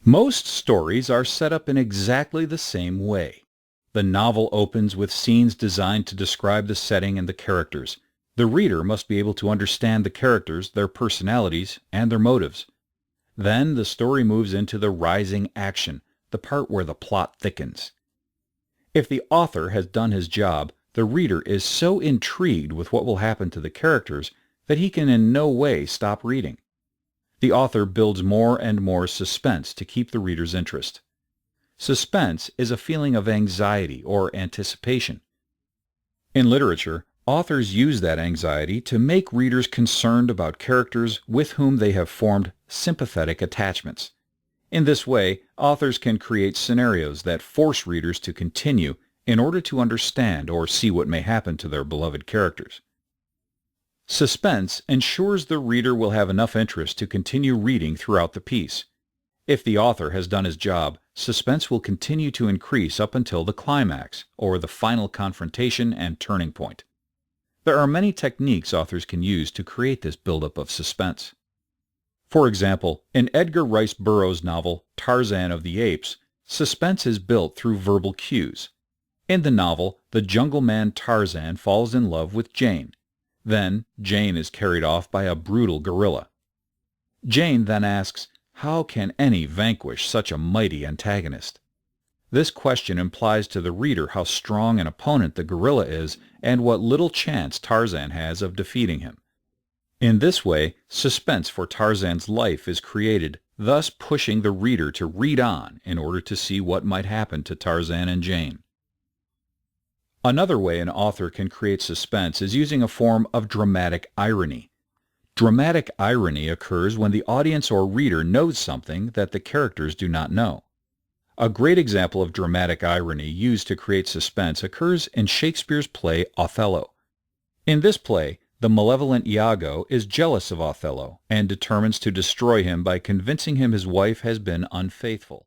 Most stories are set up in exactly the same way. The novel opens with scenes designed to describe the setting and the characters. The reader must be able to understand the characters, their personalities, and their motives. Then the story moves into the rising action, the part where the plot thickens. If the author has done his job, the reader is so intrigued with what will happen to the characters that he can in no way stop reading. The author builds more and more suspense to keep the reader's interest. Suspense is a feeling of anxiety or anticipation. In literature, authors use that anxiety to make readers concerned about characters with whom they have formed sympathetic attachments. In this way, authors can create scenarios that force readers to continue in order to understand or see what may happen to their beloved characters. Suspense ensures the reader will have enough interest to continue reading throughout the piece. If the author has done his job, suspense will continue to increase up until the climax, or the final confrontation and turning point. There are many techniques authors can use to create this buildup of suspense. For example, in Edgar Rice Burroughs' novel Tarzan of the Apes, suspense is built through verbal cues. In the novel, the jungle man Tarzan falls in love with Jane. Then, Jane is carried off by a brutal gorilla. Jane then asks, "How can any vanquish such a mighty antagonist?" This question implies to the reader how strong an opponent the gorilla is and what little chance Tarzan has of defeating him. In this way, suspense for Tarzan's life is created, thus pushing the reader to read on in order to see what might happen to Tarzan and Jane. Another way an author can create suspense is using a form of dramatic irony. Dramatic irony occurs when the audience or reader knows something that the characters do not know. A great example of dramatic irony used to create suspense occurs in Shakespeare's play Othello. In this play, the malevolent Iago is jealous of Othello and determines to destroy him by convincing him his wife has been unfaithful.